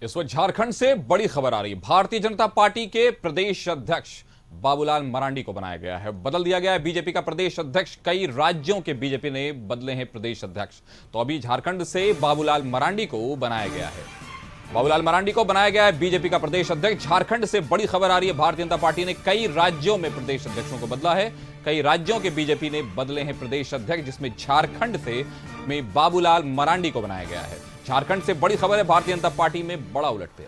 इस वक्त झारखंड से बड़ी खबर आ रही है। भारतीय जनता पार्टी के प्रदेश अध्यक्ष बाबूलाल मरांडी को बनाया गया है, बदल दिया गया है बीजेपी का प्रदेश अध्यक्ष। कई राज्यों के बीजेपी ने बदले हैं प्रदेश अध्यक्ष, तो अभी झारखंड से बाबूलाल मरांडी को बनाया गया है। बाबूलाल मरांडी को बनाया गया है बीजेपी का प्रदेश अध्यक्ष। झारखंड से बड़ी खबर आ रही है। भारतीय जनता पार्टी ने कई राज्यों में प्रदेश अध्यक्षों को बदला है। कई राज्यों के बीजेपी ने बदले हैं प्रदेश अध्यक्ष, जिसमें झारखंड से में बाबूलाल मरांडी को बनाया गया है। झारखंड से बड़ी खबर है, भारतीय जनता पार्टी में बड़ा उलटफेर।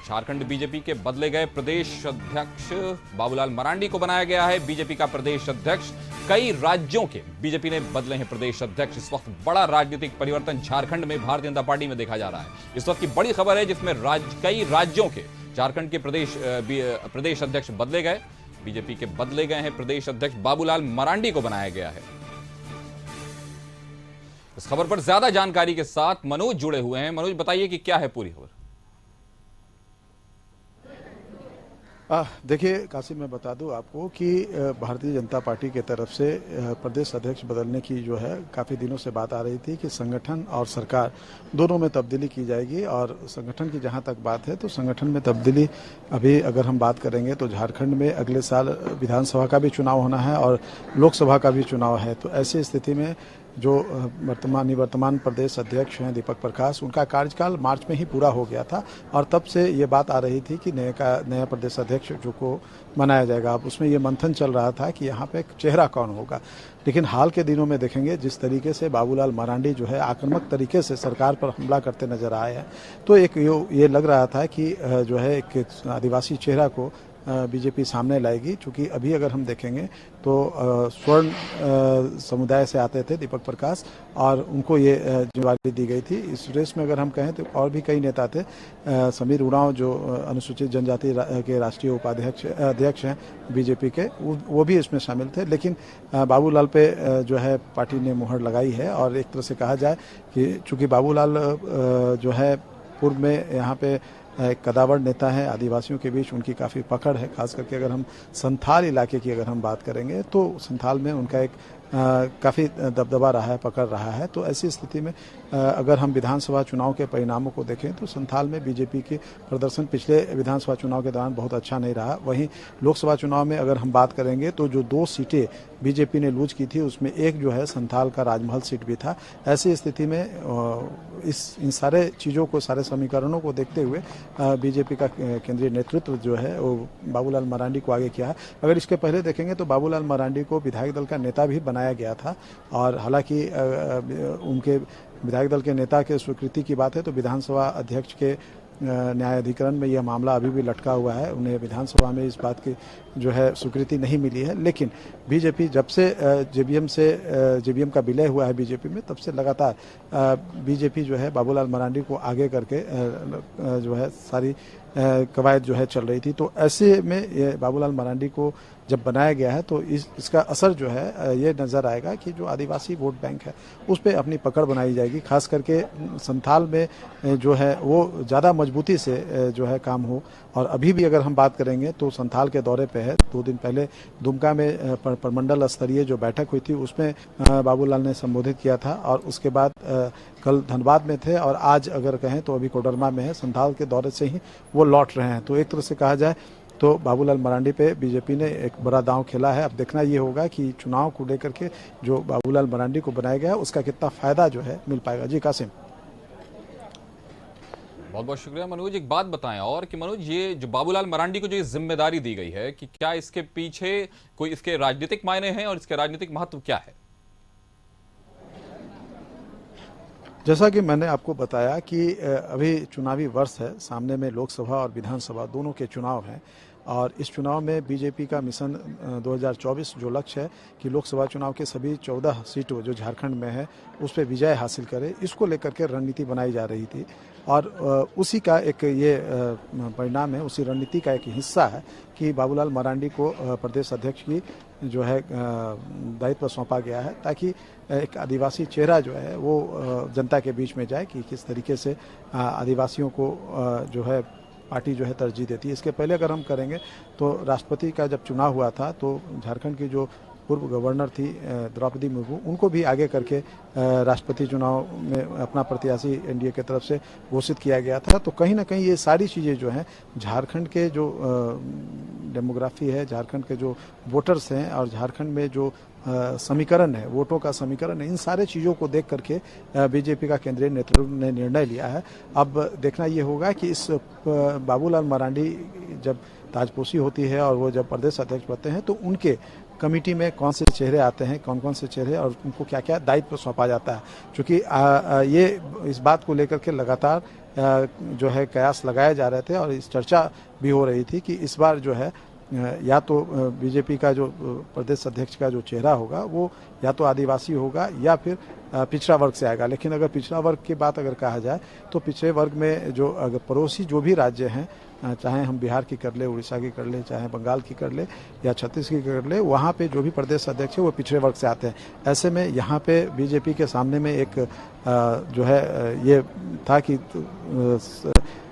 झारखंड बीजेपी के बदले गए प्रदेश अध्यक्ष बाबूलाल मरांडी को बनाया गया है बीजेपी का प्रदेश अध्यक्ष। कई राज्यों के बीजेपी ने बदले हैं प्रदेश अध्यक्ष। इस वक्त बड़ा राजनीतिक परिवर्तन झारखंड में भारतीय जनता पार्टी में देखा जा रहा है। इस वक्त की बड़ी खबर है, जिसमें कई राज्यों के झारखंड के प्रदेश अध्यक्ष बदले गए। बीजेपी के बदले गए हैं प्रदेश अध्यक्ष, बाबूलाल मरांडी को बनाया गया है। इस खबर पर ज्यादा जानकारी के साथ मनोज जुड़े हुए हैं। मनोज, बताइए कि क्या है पूरी खबर। देखिए कासिम, मैं बता दूं आपको कि भारतीय जनता पार्टी की तरफ से प्रदेश अध्यक्ष बदलने की जो है काफ़ी दिनों से बात आ रही थी कि संगठन और सरकार दोनों में तब्दीली की जाएगी। और संगठन की जहां तक बात है तो संगठन में तब्दीली अभी अगर हम बात करेंगे तो झारखंड में अगले साल विधानसभा का भी चुनाव होना है और लोकसभा का भी चुनाव है। तो ऐसी स्थिति में जो निवर्तमान प्रदेश अध्यक्ष हैं दीपक प्रकाश, उनका कार्यकाल मार्च में ही पूरा हो गया था और तब से ये बात आ रही थी कि नया प्रदेश अध्यक्ष जो को बनाया जाएगा। अब उसमें ये मंथन चल रहा था कि यहाँ पे एक चेहरा कौन होगा। लेकिन हाल के दिनों में देखेंगे जिस तरीके से बाबूलाल मरांडी जो है आक्रामक तरीके से सरकार पर हमला करते नजर आए हैं, तो एक ये लग रहा था कि जो है एक आदिवासी चेहरा को बीजेपी सामने लाएगी। चूंकि अभी अगर हम देखेंगे तो स्वर्ण समुदाय से आते थे दीपक प्रकाश और उनको ये जिम्मेदारी दी गई थी। इस रेस में अगर हम कहें तो और भी कई नेता थे। समीर उरांव जो अनुसूचित जनजाति के राष्ट्रीय अध्यक्ष हैं बीजेपी के, वो भी इसमें शामिल थे। लेकिन बाबूलाल पे जो है पार्टी ने मुहर लगाई है। और एक तरह से कहा जाए कि चूंकि बाबूलाल जो है पूर्व में यहाँ पे एक कदावर नेता है, आदिवासियों के बीच उनकी काफ़ी पकड़ है। खास करके अगर हम संथाल इलाके की अगर हम बात करेंगे तो संथाल में उनका एक काफ़ी दबदबा रहा है, पकड़ रहा है। तो ऐसी स्थिति में अगर हम विधानसभा चुनाव के परिणामों को देखें तो संथाल में बीजेपी के प्रदर्शन पिछले विधानसभा चुनाव के दौरान बहुत अच्छा नहीं रहा। वहीं लोकसभा चुनाव में अगर हम बात करेंगे तो जो 2 सीटें बीजेपी ने लूज की थी उसमें एक जो है संथाल का राजमहल सीट भी था। ऐसी स्थिति में इन सारे चीज़ों को, सारे समीकरणों को देखते हुए बीजेपी का केंद्रीय नेतृत्व जो है वो बाबूलाल मरांडी को आगे किया है। अगर इसके पहले देखेंगे तो बाबूलाल मरांडी को विधायक दल का नेता भी बनाया गया था। और हालांकि उनके विधायक दल के नेता के स्वीकृति की बात है तो विधानसभा अध्यक्ष के न्यायाधिकरण में यह मामला अभी भी लटका हुआ है। उन्हें विधानसभा में इस बात की जो है स्वीकृति नहीं मिली है। लेकिन बीजेपी जब से जेबीएम का विलय हुआ है बीजेपी में, तब से लगातार बीजेपी जो है बाबूलाल मरांडी को आगे करके जो है सारी कवायद जो है चल रही थी। तो ऐसे में ये बाबूलाल मरांडी को जब बनाया गया है तो इसका असर जो है ये नज़र आएगा कि जो आदिवासी वोट बैंक है उस पर अपनी पकड़ बनाई जाएगी। खास करके संथाल में जो है वो ज़्यादा मजबूती से जो है काम हो। और अभी भी अगर हम बात करेंगे तो संथाल के दौरे पे है। 2 दिन पहले दुमका में प्रमंडल स्तरीय जो बैठक हुई थी उसमें बाबूलाल ने संबोधित किया था। और उसके बाद कल धनबाद में थे और आज अगर कहें तो अभी कोडरमा में है। संथाल के दौरे से ही वो लौट रहे हैं। तो एक तरह से कहा जाए तो बाबूलाल मरांडी पे बीजेपी ने एक बड़ा दांव खेला है। अब देखना ये होगा कि चुनाव को लेकर के जो बाबूलाल मरांडी को बनाया गया है उसका कितना फायदा जो है मिल पाएगा। जी कासिम। बहुत बहुत शुक्रिया मनोज। एक बात बताएं और कि मनोज, ये जो बाबूलाल मरांडी को जो जिम्मेदारी दी गई है, कि क्या इसके पीछे कोई इसके राजनीतिक मायने हैं और इसके राजनीतिक महत्व क्या है? जैसा कि मैंने आपको बताया कि अभी चुनावी वर्ष है, सामने में लोकसभा और विधानसभा दोनों के चुनाव हैं। और इस चुनाव में बीजेपी का मिशन 2024 जो लक्ष्य है कि लोकसभा चुनाव के सभी 14 सीटों जो झारखंड में है उस पर विजय हासिल करे, इसको लेकर के रणनीति बनाई जा रही थी। और उसी का एक ये परिणाम है, उसी रणनीति का एक हिस्सा है कि बाबूलाल मरांडी को प्रदेश अध्यक्ष की जो है दायित्व सौंपा गया है, ताकि एक आदिवासी चेहरा जो है वो जनता के बीच में जाए कि किस तरीके से आदिवासियों को जो है पार्टी जो है तरजीह देती है। इसके पहले अगर हम करेंगे तो राष्ट्रपति का जब चुनाव हुआ था तो झारखंड की जो पूर्व गवर्नर थी द्रौपदी मुर्मू, उनको भी आगे करके राष्ट्रपति चुनाव में अपना प्रत्याशी एनडीए की तरफ से घोषित किया गया था। तो कहीं ना कहीं ये सारी चीज़ें जो हैं, झारखंड के जो डेमोग्राफी है, झारखंड के जो वोटर्स हैं और झारखंड में जो समीकरण है, वोटों का समीकरण है, इन सारे चीज़ों को देख करके बीजेपी का केंद्रीय नेतृत्व ने निर्णय लिया है। अब देखना ये होगा कि इस बाबूलाल मरांडी जब ताजपोशी होती है और वो जब प्रदेश अध्यक्ष बनते हैं तो उनके कमेटी में कौन से चेहरे आते हैं, कौन कौन से चेहरे, और उनको क्या क्या दायित्व सौंपा जाता है। क्योंकि ये इस बात को लेकर के लगातार जो है कयास लगाए जा रहे थे और इस चर्चा भी हो रही थी कि इस बार जो है या तो बीजेपी का जो प्रदेश अध्यक्ष का जो चेहरा होगा वो या तो आदिवासी होगा या फिर पिछड़ा वर्ग से आएगा। लेकिन अगर पिछड़ा वर्ग की बात अगर कहा जाए तो पिछड़े वर्ग में जो अगर पड़ोसी जो भी राज्य हैं, चाहे हम बिहार की कर ले, उड़ीसा की कर ले, चाहे बंगाल की कर ले या छत्तीसगढ़ की कर ले, वहाँ पे जो भी प्रदेश अध्यक्ष है वो पिछड़े वर्ग से आते हैं। ऐसे में यहाँ पे बीजेपी के सामने में एक जो है ये था कि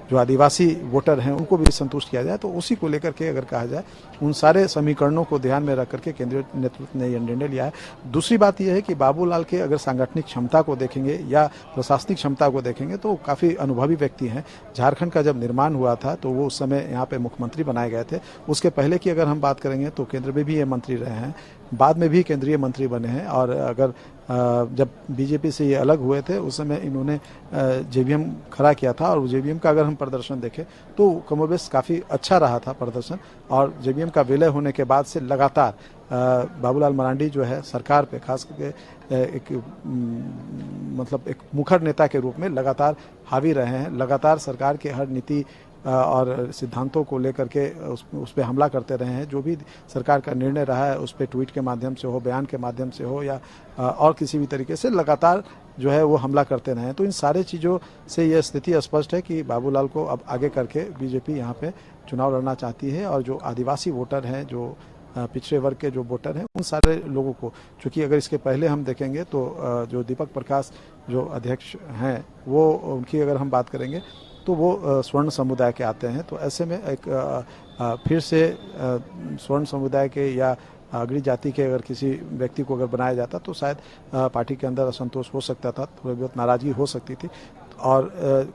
जो आदिवासी वोटर हैं उनको भी संतुष्ट किया जाए। तो उसी को लेकर के अगर कहा जाए, उन सारे समीकरणों को ध्यान में रख करके केंद्रीय नेतृत्व ने यह निर्णय लिया है। दूसरी बात यह है कि बाबूलाल के अगर सांगठनिक क्षमता को देखेंगे या प्रशासनिक क्षमता को देखेंगे तो काफ़ी अनुभवी व्यक्ति हैं। झारखंड का जब निर्माण हुआ था तो वो उस समय यहाँ पे मुख्यमंत्री बनाए गए थे। उसके पहले की अगर हम बात करेंगे तो केंद्र में भी ये मंत्री रहे हैं, बाद में भी केंद्रीय मंत्री बने हैं। और अगर जब बीजेपी से ये अलग हुए थे उस समय इन्होंने जेवीएम खड़ा किया था और जेवीएम का अगर हम प्रदर्शन देखें तो कमोबेश काफ़ी अच्छा रहा था प्रदर्शन। और जेवीएम का विलय होने के बाद से लगातार बाबूलाल मरांडी जो है सरकार पे खास करके एक मतलब एक मुखर नेता के रूप में लगातार हावी रहे हैं। लगातार सरकार के हर नीति और सिद्धांतों को लेकर के उस पर हमला करते रहे हैं। जो भी सरकार का निर्णय रहा है उस पर ट्वीट के माध्यम से हो, बयान के माध्यम से हो या और किसी भी तरीके से लगातार जो है वो हमला करते रहे हैं। तो इन सारे चीज़ों से यह स्थिति स्पष्ट है कि बाबूलाल को अब आगे करके बीजेपी यहाँ पे चुनाव लड़ना चाहती है। और जो आदिवासी वोटर हैं, जो पिछड़े वर्ग के जो वोटर हैं, उन सारे लोगों को, चूँकि अगर इसके पहले हम देखेंगे तो जो दीपक प्रकाश जो अध्यक्ष हैं वो उनकी अगर हम बात करेंगे तो वो स्वर्ण समुदाय के आते हैं। तो ऐसे में एक फिर से स्वर्ण समुदाय के या अग्री जाति के अगर किसी व्यक्ति को अगर बनाया जाता तो शायद पार्टी के अंदर असंतोष हो सकता था, थोड़ी बहुत नाराजगी हो सकती थी और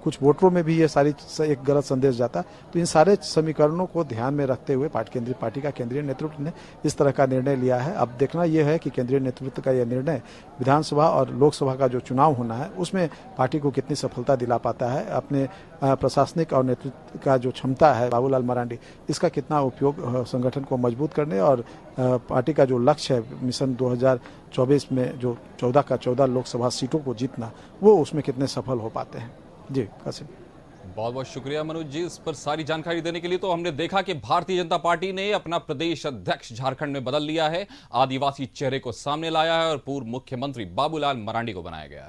कुछ वोटरों में भी ये सारी एक गलत संदेश जाता। तो इन सारे समीकरणों को ध्यान में रखते हुए पार्टी का केंद्रीय नेतृत्व ने इस तरह का निर्णय लिया है। अब देखना यह है कि केंद्रीय नेतृत्व का यह निर्णय विधानसभा और लोकसभा का जो चुनाव होना है उसमें पार्टी को कितनी सफलता दिला पाता है। अपने प्रशासनिक और नेतृत्व का जो क्षमता है बाबूलाल मरांडी, इसका कितना उपयोग संगठन को मजबूत करने और पार्टी का जो लक्ष्य है मिशन 2024 में जो 14 का 14 लोकसभा सीटों को जीतना, वो उसमें कितने सफल हो पाते हैं। जी कासिम, बहुत बहुत शुक्रिया मनोज जी इस पर सारी जानकारी देने के लिए। तो हमने देखा कि भारतीय जनता पार्टी ने अपना प्रदेश अध्यक्ष झारखंड में बदल लिया है, आदिवासी चेहरे को सामने लाया है और पूर्व मुख्यमंत्री बाबूलाल मरांडी को बनाया गया है।